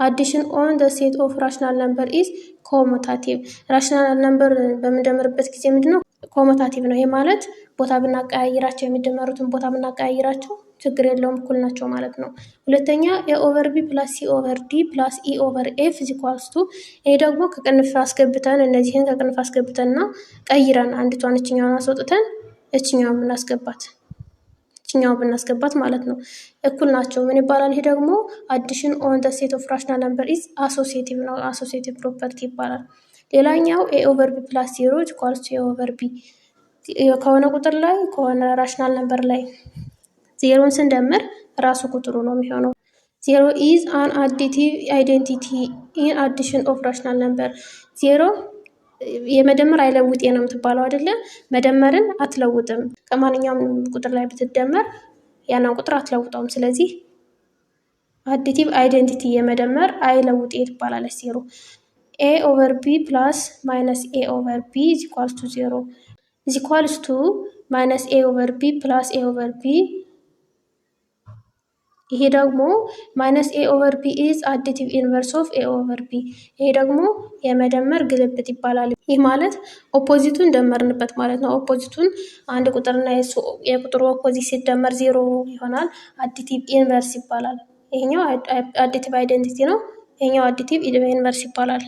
አዲሽን ኦን ዘ ሴት ኦፍ ራሽናል ነምበር ኢዝ ኮሙታቲቭ። ራሽናል ነምበር በምንደምርበት ጊዜ ምንድነው? ኮሙታቲቭ ነው። ይህ ማለት ቦታ ብናቀያይራቸው የሚደመሩትን ቦታ ብናቀያይራቸው ችግር የለውም እኩል ናቸው ማለት ነው። ሁለተኛ ኤ ኦቨር ቢ ፕላስ ሲ ኦቨር ዲ ፕላስ ኢ ኦቨር ኤፍ ኢኳልስ ቱ። ይሄ ደግሞ ከቅንፍ አስገብተን እነዚህን ከቅንፍ አስገብተንና ቀይረን አንዲቷን እችኛውን አስወጥተን እችኛውን ብናስገባት ማለት ነው እኩል ናቸው። ምን ይባላል? ይሄ ደግሞ አዲሽን ኦን ዘ ሴት ኦፍ ራሽናል ነምበር ኢዝ አሶሲዬቲቭ ነው። አሶሲዬቲቭ ፕሮፐርቲ ይባላል። ሌላኛው ኤ ኦቨር ቢ ፕላስ ዜሮ ኢኳልስ ቱ ኤ ኦቨር ቢ። ከሆነ ቁጥር ላይ ከሆነ ራሽናል ነምበር ላይ ዜሮን ስንደምር ራሱ ቁጥሩ ነው የሚሆነው። ዜሮ ኢዝ አን አዲቲቭ አይዴንቲቲ ኢን አዲሽን ኦፍ ራሽናል ነምበር። ዜሮ የመደመር አይለውጤ ነው የምትባለው አይደለ? መደመርን አትለውጥም። ከማንኛውም ቁጥር ላይ ብትደመር ያንን ቁጥር አትለውጠውም። ስለዚህ አዲቲቭ አይዴንቲቲ የመደመር አይለውጤ ትባላለች ዜሮ። ኤ ኦቨር ቢ ፕላስ ማይነስ ኤ ኦቨር ቢ ኢኳልስ ቱ ዜሮ ኢኳልስ ቱ ማይነስ ኤ ኦቨር ቢ ፕላስ ኤ ኦቨር ቢ። ይሄ ደግሞ ማይነስ ኤ ኦቨር ቢ ኢዝ አዲቲቭ ኢንቨርስ ኦፍ ኤ ኦቨር ቢ። ይሄ ደግሞ የመደመር ግልብጥ ይባላል። ይህ ማለት ኦፖዚቱን ደመርንበት ማለት ነው። ኦፖዚቱን አንድ ቁጥርና የቁጥሩ ኦፖዚት ሲደመር ዜሮ ይሆናል። አዲቲቭ ኢንቨርስ ይባላል። ይሄኛው አዲቲቭ አይደንቲቲ ነው። ይሄኛው አዲቲቭ ኢንቨርስ ይባላል።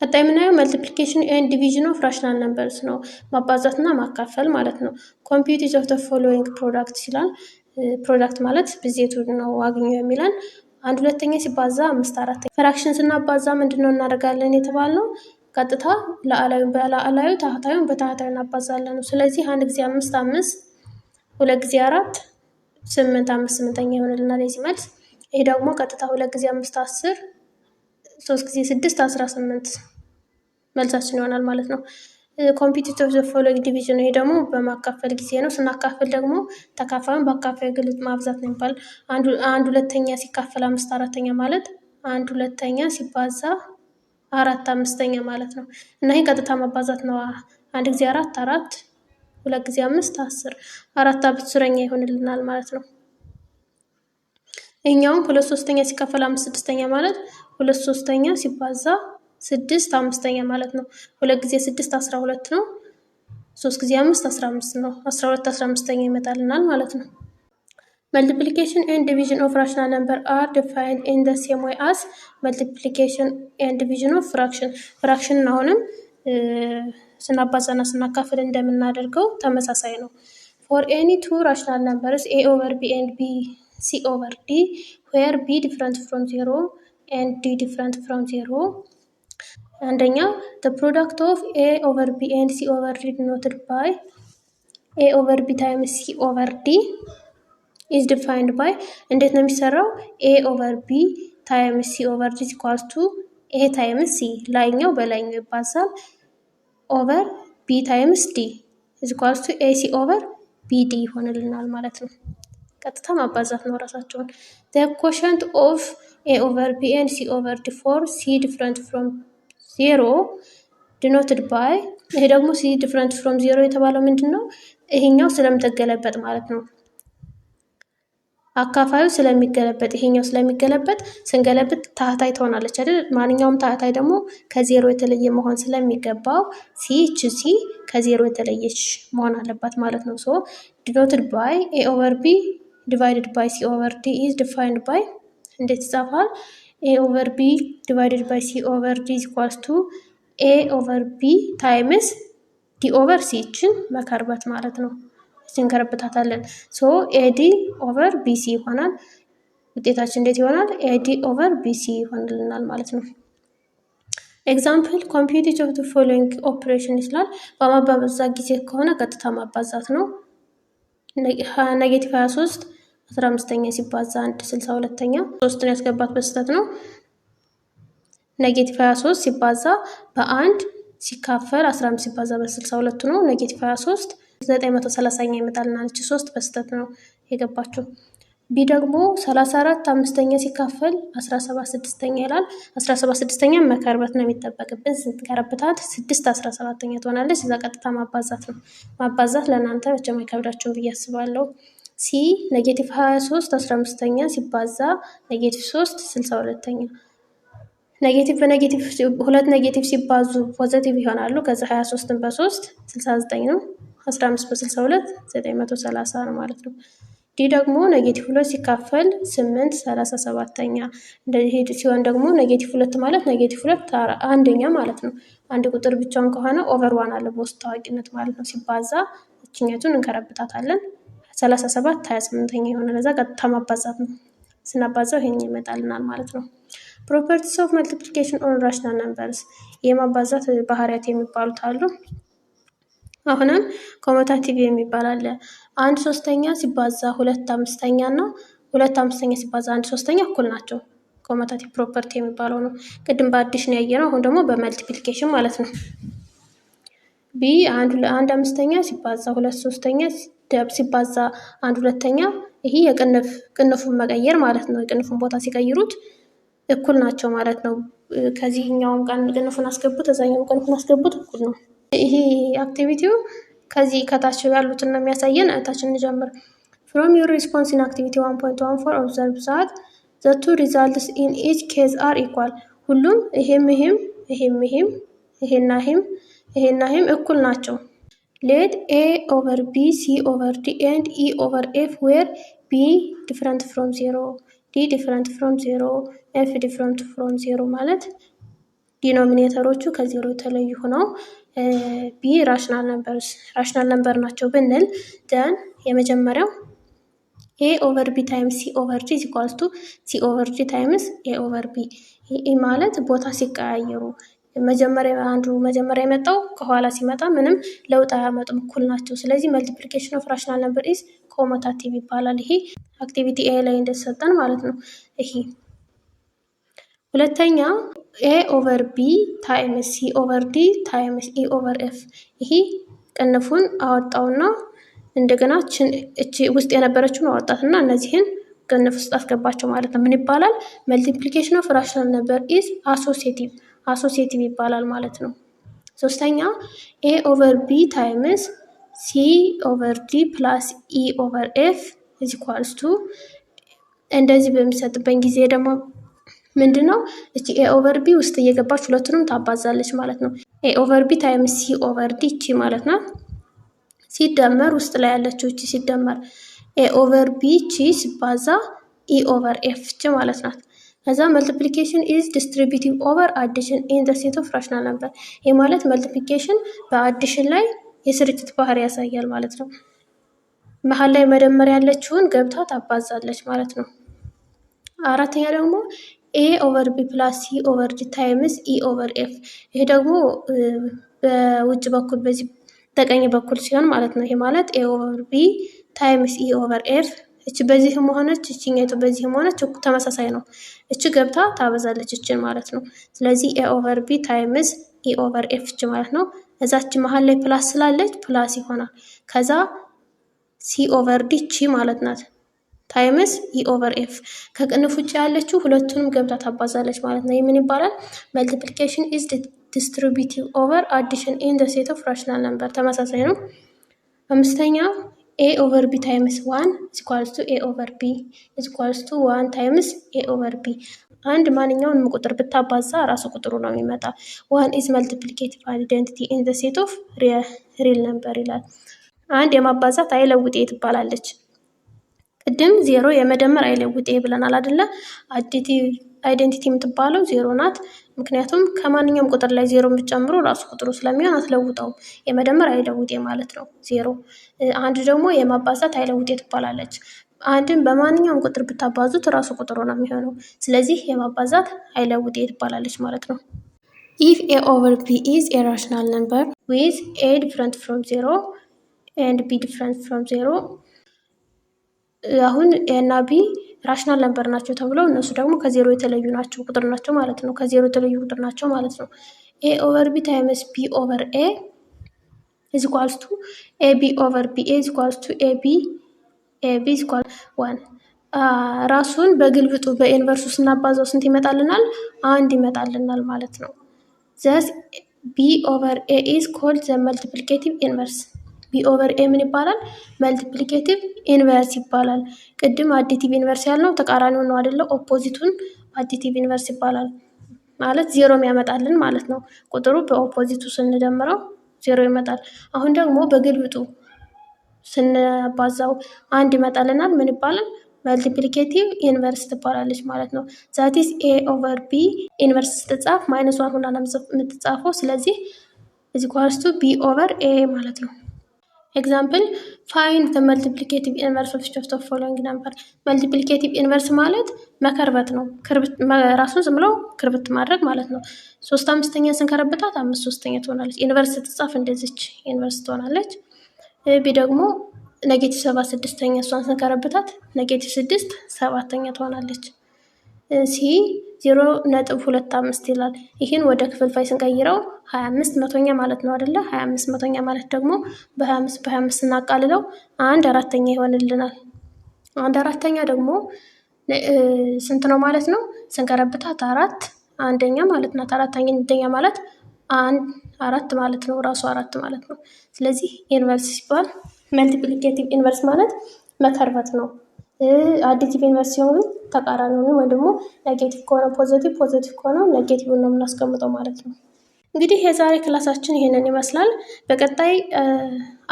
ቀጣይ የምናየው መልቲፕሊኬሽን ኤንድ ዲቪዥን ኦፍ ራሽናል ነምበርስ ነው። ማባዛትና ማካፈል ማለት ነው። ኮምፒውት ኢች ኦፍ ዘ ፎሎዊንግ ፕሮዳክት ይላል። ፕሮዳክት ማለት ብዜቱ ነው አግኙ የሚለን። 1/2 ሲባዛ 5/4። ፍራክሽን ስናባዛ ምንድነው እናደርጋለን የተባልነው? ቀጥታ ለአላዩ ታህታዩን በታህታዩ እናባዛለን ነው። ስለዚህ 1 ጊዜ 5 5፣ 2 ጊዜ 4 8፣ 5/8 ይሆንልናል የዚህ መልስ። ይሄ ደግሞ ቀጥታ 2 ጊዜ 5 10፣ 3 ጊዜ 6 18 መልሳችን ይሆናል ማለት ነው። ኮምፒውት ኦፍ ዘ ፎሎዊንግ ዲቪዥን። ይሄ ደግሞ በማካፈል ጊዜ ነው። ስናካፍል ደግሞ ተካፋዩን በአካፋዩ ግልጥ ማብዛት ነው የሚባል። 1/2 ሲካፈል 5/4 ማለት 1/2 ሲባዛ 4/5 ማለት ነው። እና ይሄ ቀጥታ ማባዛት ነው። 1 ጊዜ 4 4፣ 2 ጊዜ 5 10፣ 4/10 ይሆንልናል ማለት ነው። ይሄኛውም 2/3 ሲካፈል 5/6 ማለት 2/3 ሲባዛ 6/5 ማለት ነው። 2 ጊዜ 6 12 ነው። 3 ጊዜ 5 15 ነው። 12/15 ይመጣልናል ማለት ነው። መልቲፕሊኬሽን ኤንድ ዲቪዥን ኦፍ ራሽናል ነምበር አር ዲፋይንድ ኢን ዘ ሴም ዌይ አስ መልቲፕሊኬሽን ኤንድ ዲቪዥን ኦፍ ፍራክሽን። ፍራክሽንን አሁንም ስናባዛና ስናካፍል እንደምናደርገው ተመሳሳይ ነው። ፎር ኤኒ ቱ ራሽናል ነምበርስ ኤ ኦቨር ቢ ኤንድ ቢ ሲ ኦቨር ዲ ዌር ቢ ዲፍረንት ፍሮም 0 ኤንድ ዲ ዲፍረንት ፍሮም 0። አንደኛ the product of a over b and c over d denoted by a over b times c over d is defined by እንዴት ነው የሚሰራው? a over b times c over d is equals to a times c ላይኛው በላይኛው ይባዛል over b times d is equals to ac over bd ይሆንልናል ማለት ነው። ቀጥታ ማባዛት ነው ራሳቸውን። the quotient of a over b and c over d for c different from 0 denoted by ይሄ ደግሞ c different from 0 የተባለው ምንድን ነው? ይሄኛው ስለምትገለበጥ ማለት ነው። አካፋዩ ስለሚገለበጥ ይሄኛው ስለሚገለበጥ ስንገለብጥ ታህታይ ትሆናለች አይደል? ማንኛውም ታህታይ ደግሞ ከዜሮ የተለየ መሆን ስለሚገባው ሲ ከዜሮ የተለየች መሆን አለባት ማለት ነው። ሶ denoted by a over b divided by c over d is defined by እንዴት ይጻፋል? a over b divided by c over d is equals to a over b times d over c ችን መከርበት ማለት ነው። እንከረብታታለን። ሶ ad over bc ይሆናል። ውጤታችን እንዴት ይሆናል? ad over bc ይሆንልናል ማለት ነው። ኤግዛምፕል ኮምፒውት ኢች ኦፍ ዘ ፎሎዊንግ ኦፕሬሽን ይላል። በማባዛ ጊዜ ከሆነ ቀጥታ ማባዛት ነው። ኔጌቲቭ 23 15ኛ ሲባዛ 1 62ኛ 3ን ያስገባት በስተት ነው። ኔጌቲቭ 23 ሲባዛ በ1 ሲካፈል 15 ሲባዛ በ62 ነው። ኔጌቲቭ 23 930ኛ ይመጣልናል። 3 በስተት ነው የገባችው። ቢ ደግሞ 34 አምስተኛ ሲካፈል 17 ስድስተኛ ይላል። 17 ስድስተኛ መከርበት ነው የሚጠበቅብን። ስንከረብታት 6 17ኛ ትሆናለች። እዛ ቀጥታ ማባዛት ነው። ማባዛት ለእናንተ መቼም አይከብዳችሁም ብዬ አስባለሁ። ሲ ኔጌቲቭ 23 15ኛ ሲባዛ ኔጌቲቭ 3 62ኛ። ኔጌቲቭ በኔጌቲቭ ሁለት ኔጌቲቭ ሲባዙ ፖዘቲቭ ይሆናሉ። ከዛ 23ን በ3 69 ነው። 15 በ62 930 ነው ማለት ነው። ዲ ደግሞ ኔጌቲቭ 2 ሲካፈል 8 37ኛ። እንደዚህ ሲሆን ደግሞ ኔጌቲቭ 2 ማለት ኔጌቲቭ 2 አንደኛ ማለት ነው። አንድ ቁጥር ብቻውን ከሆነ ኦቨር ዋን አለ በውስጥ ታዋቂነት ማለት ነው። ሲባዛ እችኛቱን እንከረብታታለን። 37 28ኛ የሆነ ለዛ ቀጥታ ማባዛት ነው። ስናባዛው ይሄን ይመጣልናል ማለት ነው። ፕሮፐርቲስ ኦፍ መልቲፕሊኬሽን ኦን ራሽናል ነምበርስ የማባዛት ባህሪያት የሚባሉት አሉ። አሁንም ኮሞታቲቭ የሚባል አለ። 1/3ኛ ሲባዛ 2/5ኛ እና 2/5ኛ ሲባዛ 1/3ኛ እኩል ናቸው። ኮሞታቲቭ ፕሮፐርቲ የሚባለው ነው። ቅድም በአዲሽን ያየነው፣ አሁን ደግሞ በመልቲፕሊኬሽን ማለት ነው። ቢ 1/5ኛ ሲባዛ 2/3ኛ ሲባዛ 1/2ኛ ይሄ ቅንፉን መቀየር ማለት ነው። የቅንፉን ቦታ ሲቀይሩት እኩል ናቸው ማለት ነው። ከዚህኛውም ቅንፉን አስገቡት፣ እዛኛውም ቅንፉን አስገቡት፣ እኩል ነው። ይሄ አክቲቪቲው ከዚህ ከታች ያሉትን ነው የሚያሳየን። እታችን እንጀምር። ፍሮም ዩር ሪስፖንስ ኢን አክቲቪቲ 1.14 ኦብዘርቭ ዛት ዘ ቱ ሪዛልትስ ኢን ኢች ኬዝ አር ኢኳል። ሁሉም ይሄና ይሄም እኩል ናቸው። ሌት ኤ ኦቨር ቢ ሲ ኦቨር ዲ ኤንድ ኢ ኦቨር ኤፍ ዌር ቢ ዲፍረንት ፍሮም 0 ዲ ዲፍረንት ፍሮም 0 ኤፍ ዲፍረንት ፍሮም 0 ማለት ዲኖሚኔተሮቹ ከዜሮ የተለዩ ሆነው ቢ ራሽናል ነምበር ናቸው ብንል ደን የመጀመሪያው ኤ ኦቨር ቢ ታይምስ ሲ ኦቨር ዲ ኢኳልስ ቱ ሲ ኦቨር ዲ ታይምስ ኤ ኦቨር ቢ። ይህ ማለት ቦታ ሲቀያየሩ መጀመሪያ የመጣው ከኋላ ሲመጣ ምንም ለውጥ አያመጡም፣ እኩል ናቸው። ስለዚህ መልቲፕሊኬሽን ኦፍ ራሽናል ነምበር ኢዝ ኮሞታቲቭ ይባላል። ይሄ አክቲቪቲ ኤ ላይ እንደተሰጠን ማለት ነው። ይሄ ሁለተኛ ኤ ኦቨር ቢ ታይምስ ሲ ኦቨር ዲ ታይምስ ኢ ኦቨር ኤፍ። ይሄ ቅንፉን አወጣውና እንደገና እቺ ውስጥ የነበረችውን አወጣትና እነዚህን ቅንፍ ውስጥ አስገባቸው ማለት ነው። ምን ይባላል? መልቲፕሊኬሽን ኦፍ ራሽናል ነምበር ኢዝ አሶሲዬቲቭ ይባላል ማለት ነው። ሶስተኛ ኤ ኦቨር ቢ ታይምስ ሲ ኦቨር ዲ ፕላስ ኢ ኦቨር ኤፍ ኢዝ ኢኳልስ ቱ እንደዚህ በሚሰጥበት ጊዜ ደግሞ ምንድነው እቺ ኤ ኦቨር ቢ ውስጥ እየገባች ሁለቱንም ታባዛለች ማለት ነው። ኤ ኦቨር ቢ ታይምስ ሲ ኦቨር ዲ እቺ ማለት ነው። ሲደመር ውስጥ ላይ ያለችው እቺ ሲደመር ኤ ኦቨር ቢ እቺ ሲባዛ ኢ ኦቨር ኤፍ እቺ ማለት ናት። ከዛ መልቲፕሊኬሽን ኢዝ ዲስትሪቢዩቲቭ ኦቨር አዲሽን ኢን ዘ ሴት ኦፍ ራሽናል ነምበር። ይህ ማለት መልቲፕሊኬሽን በአዲሽን ላይ የስርጭት ባህሪ ያሳያል ማለት ነው። መሀል ላይ መደመር ያለችውን ገብታ ታባዛለች ማለት ነው። አራተኛ ደግሞ ኤ ኦቨር ቢ ፕላስ ሲ ኦቨር ዲ ታይምስ ኢ ኦቨር ኤፍ። ይሄ ደግሞ በውጭ በኩል በዚህ በቀኝ በኩል ሲሆን ማለት ነው። ይሄ ማለት ኤ ኦቨር ቢ ታይምስ ኢ ኦቨር ኤፍ። እቺ በዚህም ሆነች እቺኛይቱ በዚህም ሆነች ተመሳሳይ ነው። እቺ ገብታ ታበዛለች እችን ማለት ነው። ስለዚህ ኤ ኦቨር ቢ ታይምስ ኢ ኦቨር ኤፍ እቺ ማለት ነው። እዛች መሀል ላይ ፕላስ ስላለች ፕላስ ይሆናል። ከዛ ሲ ኦቨር ዲ እቺ ማለት ናት ታይምስ ኢ ኦቨር ኤፍ። ከቅንፍ ውጭ ያለችው ሁለቱንም ገብታ ታባዛለች ማለት ነው። ይህ ምን ይባላል? መልቲፕሊኬሽን ኢዝ ዲስትሪቢዩቲቭ ኦቨር አዲሽን ኢን ዘ ሴት ኦፍ ራሽናል ነምበር። ተመሳሳይ ነው። አምስተኛ ኤ ኦቨር ቢ ታይምስ ዋን ኢኳልስ ቱ ኤ ኦቨር ቢ ኢኳልስ ቱ ዋን ታይምስ ኤ ኦቨር ቢ። አንድ ማንኛውንም ቁጥር ብታባዛ ራሱ ቁጥሩ ነው የሚመጣ። ዋን ኢዝ መልቲፕሊኬቲቭ አይደንቲቲ ኢን ዘ ሴት ኦፍ ሪል ነምበር ይላል። አንድ የማባዛት አይለውጤ ትባላለች። ቅድም ዜሮ የመደመር አይለውጤ ብለናል አይደለ? አይዴንቲቲ የምትባለው ዜሮ ናት። ምክንያቱም ከማንኛውም ቁጥር ላይ ዜሮ ብትጨምሩ ራሱ ቁጥሩ ስለሚሆን አትለውጠውም። የመደመር አይለውጤ ማለት ነው ዜሮ። አንድ ደግሞ የማባዛት አይለውጤ ትባላለች። አንድን በማንኛውም ቁጥር ብታባዙት ራሱ ቁጥሩ ነው የሚሆነው። ስለዚህ የማባዛት አይለውጤ ትባላለች ማለት ነው። ኢፍ ኤ ኦቨር ቢ ኢዝ ኤ ራሽናል ነምበር ዊዝ ኤ ዲፍረንት ፍሮም ዜሮ ኤንድ ቢ ዲፍረንት ፍሮም ዜሮ። አሁን ኤ እና ቢ ራሽናል ነምበር ናቸው ተብለው እነሱ ደግሞ ከዜሮ የተለዩ ናቸው ቁጥር ናቸው ማለት ነው። ከዜሮ የተለዩ ቁጥር ናቸው ማለት ነው። ኤ ኦቨር ቢ ታይምስ ቢ ኦቨር ኤ ኢዝ ኢኳልስ ቱ ኤ ቢ ኦቨር ቢ ኢዝ ኢኳልስ ቱ ኤ ቢ ኢዝ ኢኳል ዋን። ራሱን በግልብጡ በኢንቨርሱ ስናባዛው ስንት ይመጣልናል? 1 ይመጣልናል ማለት ነው። ዘስ B/A is called the multiplicative inverse። B/A ምን ይባላል? መልቲፕሊኬቲቭ ኢንቨርስ ይባላል። ቅድም አዲቲቭ ኢንቨርስ ያልነው ተቃራኒውን ነው አይደለ? ኦፖዚቱን አዲቲቭ ኢንቨርስ ይባላል። ማለት ዜሮ ያመጣልን ማለት ነው። ቁጥሩ በኦፖዚቱ ስንደምረው ዜሮ ይመጣል። አሁን ደግሞ በግልብጡ ስናባዛው 1 ይመጣልናል። ምን ይባላል? መልቲፕሊኬቲቭ ኢንቨርስ ትባላለች ማለት ነው። ዛቲስ A/B ኢንቨርስ ስትጻፍ -1 ሆና ነው የምትጻፈው። ስለዚህ እዚህ ኳስቱ B/A ማለት ነው። ኤግዛምፕል ፋይንድ ዘ መልቲፕሊኬቲቭ ኢንቨርስ ኦፍ ኢች ኦፍ ዘ ፎሎዊንግ ነምበር። መልቲፕሊኬቲቭ ኢንቨርስ ማለት መከርበት ነው። ራሱን ዝም ብሎ ክርብት ማድረግ ማለት ነው። 3/5 ስንከረብታት 5/3 ትሆናለች። ኢንቨርስ ስትጻፍ እንደዚች ኢንቨርስ ትሆናለች። ቢ ደግሞ -7/6 እሷን ስንከረብታት -6 7ኛ ትሆናለች። ሲ 0.25 ይላል። ይህን ወደ ክፍልፋይ ስንቀይረው 25 ማለት ነው አይደለ? 25 ማለት ደግሞ በ25 ስናቃልለው 1/4 ይሆንልናል። 1/4 ደግሞ ስንት ነው ማለት ነው? ስንከረብታት 4 1ኛ ማለት ነው። 4ኛ ማለት 4 ማለት ነው። ራሱ 4 ማለት ነው። ስለዚህ ኢንቨርስ ሲባል መልቲፕሊኬቲቭ ኢንቨርስ ማለት መከርበት ነው። አዲቲቭ ኢንቨርስ ሲሆኑ ተቃራኒውን ወይ ደግሞ ኔጌቲቭ ከሆነ ፖዚቲቭ፣ ፖዚቲቭ ከሆነ ኔጌቲቭ ነው የምናስቀምጠው ማለት ነው። እንግዲህ የዛሬ ክላሳችን ይሄንን ይመስላል። በቀጣይ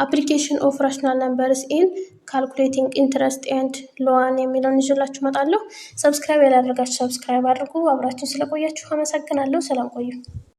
አፕሊኬሽን ኦፍ ራሽናል ነምበርስ ኢን ካልኩሌቲንግ ኢንትረስት ኤንድ ሎዋን የሚለውን ይዤላችሁ እመጣለሁ። ሰብስክራይብ ያላደረጋችሁ ሰብስክራይብ አድርጉ። አብራችን ስለቆያችሁ አመሰግናለሁ። ሰላም ቆዩ።